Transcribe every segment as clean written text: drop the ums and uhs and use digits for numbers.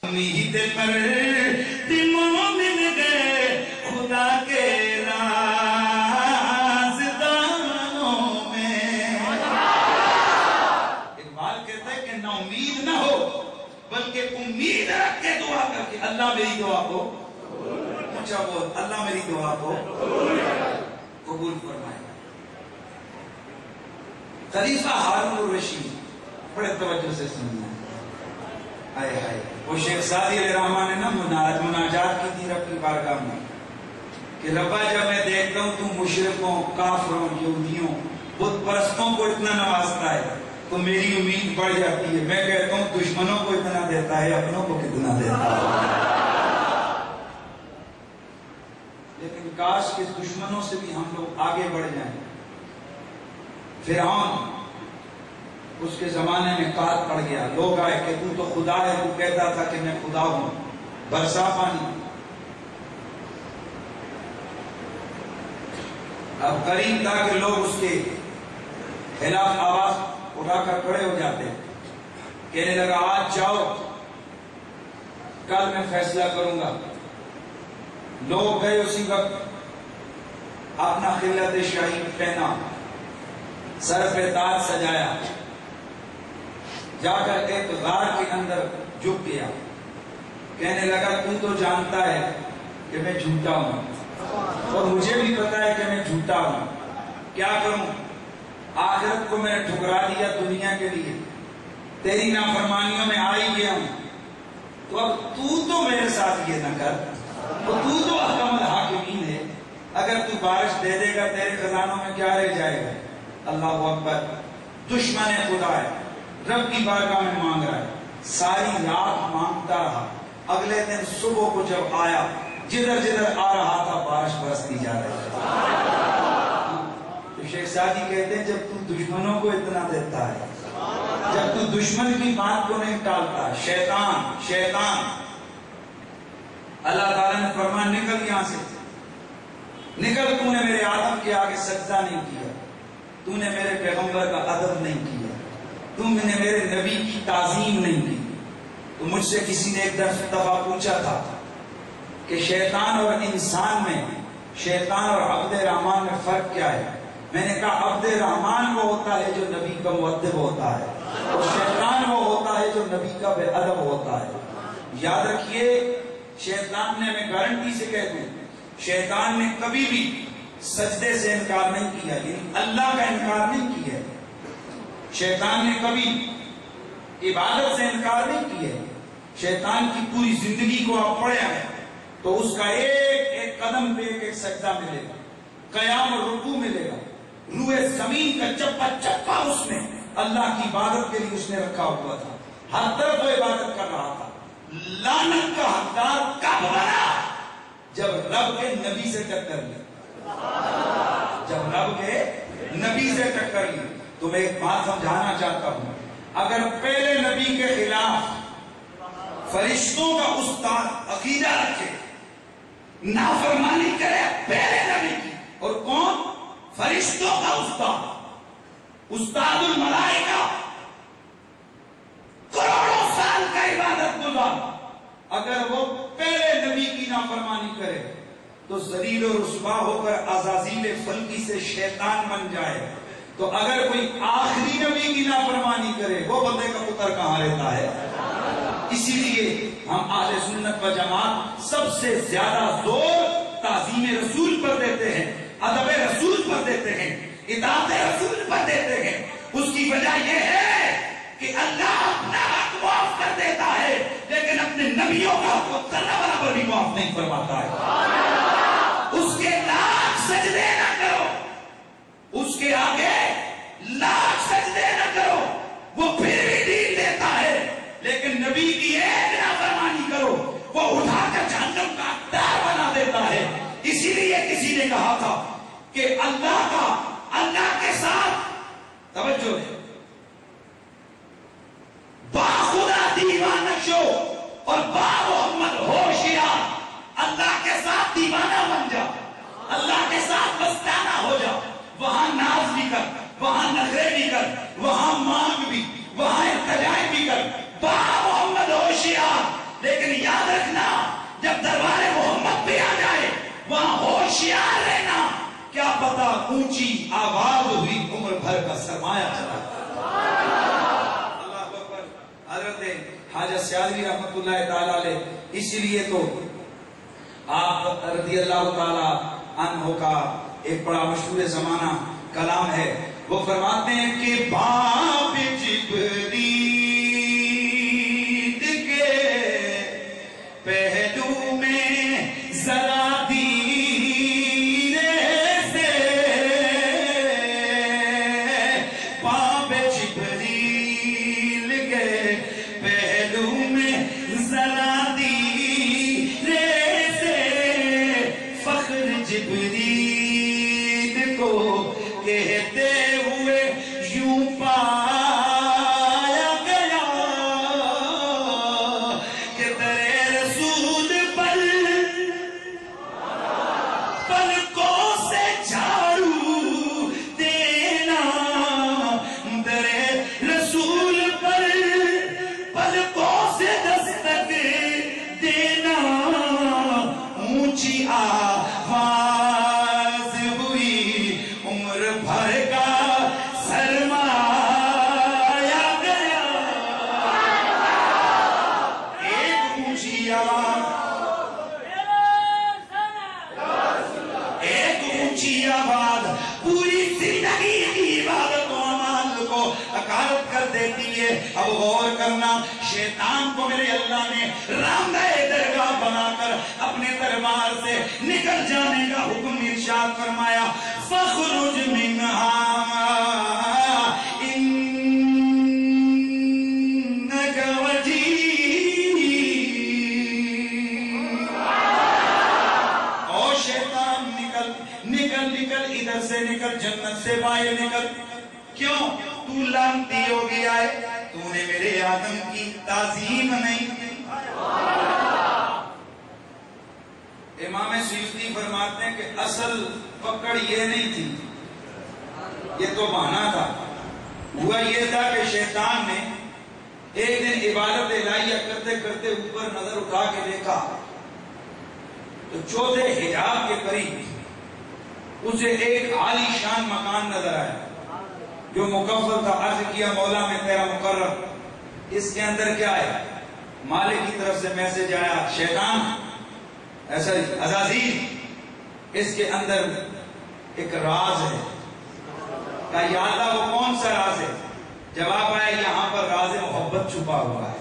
امید پر مومن گئے خدا کے رازدانوں میں۔ اقبال کہتا ہے کہ نہ امید نہ ہو بلکہ امید رکھ کے دعا کر کے اللہ میری دعا کو اچھا بول اللہ میری دعا کو قبول فرمائے۔ خلیفہ ہارون الرشید بڑے توجہ سے سننا ہے۔ آئے آئے وہ شیخ سعدی علیہ الرحمن نے نا مناجات کی تھی رب کی بارگاہ میں کہ ربا جب میں دیکھتا ہوں تو مشرکوں، کافروں، یہودیوں، بت پرستوں کو اتنا نوازتا ہے تو میری امید بڑھ جاتی ہے۔ میں کہتا ہوں دشمنوں کو اتنا دیتا ہے، اپنوں کو کتنا دیتا ہے۔ لیکن کاش کہ دشمنوں سے بھی ہم لوگ آگے بڑھ جائیں۔ فرعون اس کے زمانے میں کال پڑ گیا، لوگ آئے کہ تو خدا ہے، تو کہتا تھا کہ میں خدا ہوں، برسا پانی۔ اب قریب تھا کہ لوگ اس کے خلاف آواز اٹھا کر کھڑے ہو جاتے، کہنے لگا آج جاؤ کل میں فیصلہ کروں گا۔ لوگ گئے، اسی وقت اپنا خلعت شہید پہنا، سر پہ تاج سجایا، جا کر ایک غار کے اندر جھک گیا، کہنے لگا تو جانتا ہے کہ میں جھوٹا ہوں اور مجھے بھی پتا ہے کہ میں جھوٹا ہوں، کیا کروں؟ آخرت کو میں نے ٹھکرا دیا دنیا کے لیے، تیری نافرمانیوں میں آ ہی گیا ہوں، تو اب تو میرے ساتھ یہ نہ کر، تو احکم الحاکمین ہے، اگر تو بارش دے دے گا تیرے خزانوں میں کیا رہ جائے گا؟ اللہ اکبر۔ دشمن خدا ہے، رب کی بارگاہ میں مانگ رہا ہے، ساری رات مانگتا رہا، اگلے دن صبح کو جب آیا، جدھر جدھر آ رہا تھا بارش برستی جا رہی ہے۔ تو شیخ سعدی کہتے ہیں جب تو دشمنوں کو اتنا دیتا ہے، جب تو دشمن کی بات کو نہیں ٹالتا، شیطان اللہ تعالیٰ نے فرمایا نکل یہاں سے، نکل، تو نے میرے آدم کے آگے سجدہ نہیں کیا، تو نے میرے پیغمبر کا ادب نہیں کیا، تم نے میرے نبی کی تعظیم نہیں کی۔ تو مجھ سے کسی نے ایک دفعہ پوچھا تھا کہ شیطان اور انسان میں، شیطان اور عبد الرحمن میں فرق کیا ہے؟ میں نے کہا عبد الرحمن وہ ہوتا ہے جو نبی کا مؤدب ہوتا ہے، اور شیطان وہ ہوتا ہے جو نبی کا بے ادب ہوتا ہے۔ یاد رکھیے، شیطان نے، میں گارنٹی سے کہتا ہوں، شیطان نے کبھی بھی سجدے سے انکار نہیں کیا، یعنی اللہ کا انکار نہیں کیا، شیطان نے کبھی عبادت سے انکار نہیں کیا۔ شیطان کی پوری زندگی کو آپ پڑھیں تو اس کا ایک ایک قدم پہ ایک سجدہ ملے گا، قیام اور رکوع ملے گا، روئے زمین کا چپا چپا اس نے اللہ کی عبادت کے لیے اس نے رکھا ہوا تھا، ہر طرف وہ عبادت کر رہا تھا۔ لعنت کا حقدار کب بنا؟ جب رب کے نبی سے ٹکر لی، جب رب کے نبی سے ٹکر لی۔ تو میں ایک بات سمجھانا چاہتا ہوں، اگر پہلے نبی کے خلاف فرشتوں کا استاد عقیدہ رکھے، نافرمانی کرے پہلے نبی کی، اور کون؟ فرشتوں کا استاد الملائکہ، کروڑوں سال کا عبادت گزار، اگر وہ پہلے نبی کی نافرمانی کرے تو ذلیل و رسوا ہو کر عزازیل فلکی سے شیطان بن جائے، تو اگر کوئی آخری نبی کی نافرمانی کرے وہ بندے کا پتر کہاں رہتا ہے؟ اسی لیے ہم اہل سنت و جماعت سب سے زیادہ زور تعظیم رسول پر دیتے ہیں، ادب رسول پر دیتے ہیں، اطاعت رسول پر دیتے ہیں۔ اس کی وجہ یہ ہے کہ اللہ اپنا حق معاف کر دیتا ہے لیکن اپنے نبیوں کا حق ذرہ برابر بھی معاف نہیں فرماتا ہے۔ اس کے لاکھ سجدے نہ کرو، اس کے آگے لاکھ سجدے نہ کرو، وہ پھر بھی ڈیل دیتا ہے، لیکن نبی کی ایک نافرمانی کرو وہ اٹھا کر جہنم کا حقدار بنا دیتا ہے۔ اسی لیے کسی نے کہا تھا کہ اللہ کے ساتھ توجہ ہے، با خدا دیوانہ شو اور با محمد ہوشیار، اللہ کے ساتھ دیوانہ بن جا، اللہ کے ساتھ مستانہ ہو جا، وہاں ناز بھی کر، وہاں نخرے بھی کر، وہاں مانگ بھی، وہاں التجائے بھی کر، با محمد ہوشیار، لیکن یاد رکھنا جب دربار محمد پہ آ جائے وہاں ہوشیار رہنا، کیا پتا اونچی آواز ہوئی عمر بھر کا سرمایہ چلا۔ اللہ اکبر۔ حضرت حاجہ سیالوی رحمت اللہ تعالیٰ علیہ، اسی لیے تو آپ رضی اللہ تعالیٰ عنہ کا ایک بڑا مشہور زمانہ کلام ہے، وہ فرماتے ہیں کہ باب جبریل کے پہلو میں ذرا اب غور کرنا، شیطان کو میرے اللہ نے راندہ درگاہ بنا کر اپنے دربار سے نکل جانے کا حکم ارشاد فرمایا، فَخْرُجْ مِنْهَا إِنَّكَ رَجِيمٌ۔ او شیطان نکل نکل نکل، ادھر سے نکل، جنت سے باہر نکل۔ کیوں؟ تو لعنتی ہو گیا ہے، تو نے میرے آدم کی تعظیم نہیں کی۔ امام سیوطی فرماتے ہیں کہ اصل پکڑ یہ نہیں تھی، یہ تو بہانہ تھا۔ ہوا یہ تھا کہ شیطان نے ایک دن عبادت الہیہ کرتے کرتے اوپر نظر اٹھا کے دیکھا تو چوتھے حجاب کے قریب اسے ایک عالی شان مکان نظر آیا جو مکفل تھا۔ عرض کیا مولا میں تیرا مقرب، اس کے اندر کیا ہے؟ مالک کی طرف سے میسج آیا، شیطان ایسا عزازیل، اس کے اندر ایک راز ہے۔ کہا یا اللہ وہ کون سا راز ہے؟ جواب آیا یہاں پر راز محبت چھپا ہوا ہے۔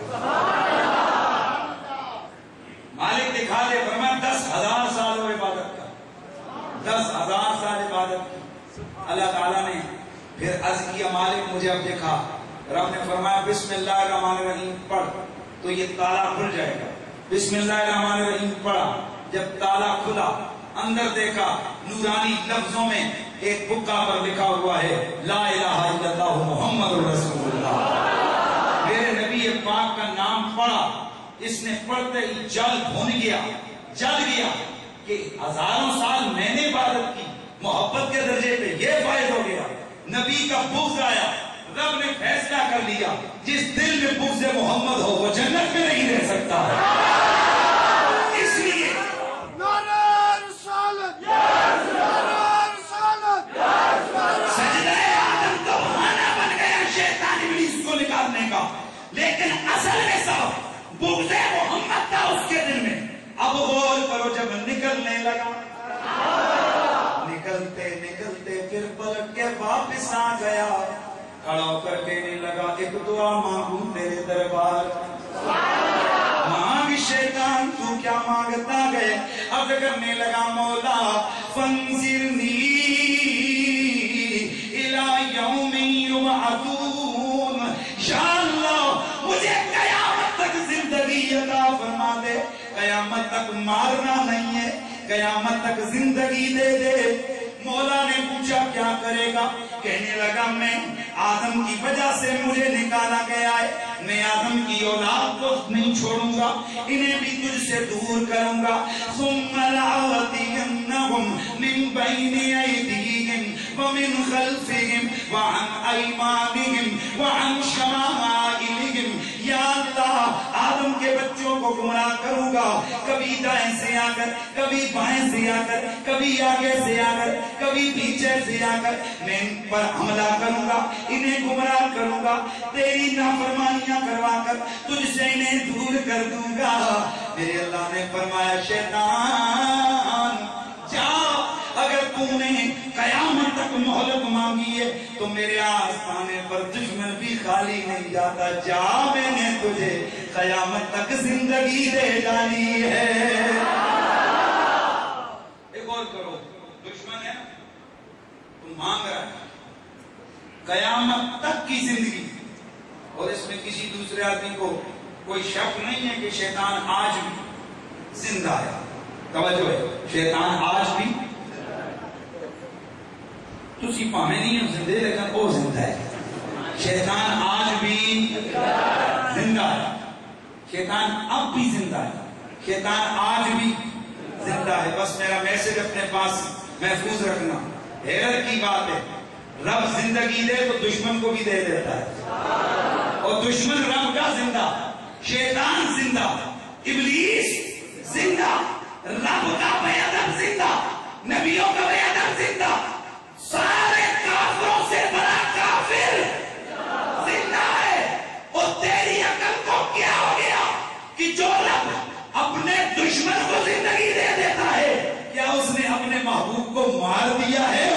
مالک دکھا دے، فرمایا 10,000 سال ہو عبادت کا، 10,000 سال عبادت کی۔ اللہ تعالیٰ نے پھر عرض کیا مالک مجھے اب دکھا۔ رب نے فرمایا بسم اللہ الرحمن الرحیم پڑھ تو یہ تالا کھل جائے گا۔ بسم اللہ الرحمن الرحیم پڑھا، جب تالا کھلا اندر دیکھا نورانی لفظوں میں ایک بکا پر لکھا ہوا ہے لا الہ الا اللہ محمد رسول اللہ۔ میرے نبی پاک کا نام پڑھا، اس نے پڑھتے ہی جل بھون گیا، جل گیا کہ ہزاروں سال میں نے عبادت کی، محبت کے درجے پہ یہ فائد ہو گیا۔ نبی کا بغض آیا، رب نے فیصلہ کر لیا جس دل میں بغض محمد ہو وہ جنت میں نہیں رہ سکتا ہے۔ اس لیے سجدہ آدم تو بہانہ بن گیا شیطان ابلیس کو نکالنے کا، لیکن اصل میں سب بغض محمد تھا اس کے دل میں۔ اب غور کرو، جب نکلنے لگا، نکلتے نکلتے پھر پلٹ کے واپس آ گیا، کھڑا ہو کر کہنے لگا ایک دعا مانگوں تیرے دربار۔ مانگ شیطان تو کیا مانگتا گئے؟ اب کرنے لگا مولا فانظرنی الی یوم یبعثون، یا اللہ مجھے قیامت تک زندگی عطا فرما دے۔ قیامت تک مارنا نہیں ہے، قیامت تک زندگی دے دے۔ مولا نے پوچھا کیا کرے گا؟ کہنے لگا میں آدم کی وجہ سے مجھے نکالا گیا ہے، میں آدم کی اولاد کو نہیں چھوڑوں گا، انہیں بھی تجھ سے دور کروں گا۔ ثم لآتینہم من بین ایدیہم ومن خلفہم وعن ایمانہم وعن شمائلہم، یا اللہ اللہ آدم کے بچوں کو گمراہ کروں گا، کبھی دائیں سے آ کر، کبھی بائیں سے آ کر، کبھی آگے سے آ کر، کبھی پیچھے سے آ کر میں ان پر حملہ کروں گا، انہیں گمراہ کروں گا، تیری نافرمانیاں کروا کر تجھ سے انہیں دور کر دوں گا۔ میرے اللہ نے فرمایا شیطان جا، اگر تو نے قیامت تک مہلت مانگی ہے تو میرے آستانے پر دشمن بھی خالی نہیں جاتا، جا میں نے تجھے قیامت تک زندگی دے ڈالی ہے۔ ایک اور کرو، دشمن ہے تو مانگ رہا ہے قیامت تک کی زندگی، اور اس میں کسی دوسرے آدمی کو کوئی شک نہیں ہے کہ شیطان آج بھی زندہ ہے۔ توجہ ہے، شیطان آج بھی تسی پاہمیں نہیں ہے زندہ، لیکن وہ زندہ ہے۔ شیطان آج بھی زندہ ہے، شیطان اب بھی زندہ ہے، شیطان آج بھی زندہ ہے۔ بس میرا میسج اپنے پاس محفوظ رکھنا۔ حیرت کی بات ہے، رب زندگی دے تو دشمن کو بھی دے دیتا ہے، اور دشمن رب کا زندہ، شیطان زندہ، ابلیس زندہ، رب کا بے ادب زندہ، نبیوں کا بے ادب زندہ، سارے کافروں سے بڑا کافر زندہ ہے۔ اور تیری عقل کو کیا ہو گیا کہ جو رب اپنے دشمن کو زندگی دے دیتا ہے، کیا اس نے اپنے محبوب کو مار دیا ہے؟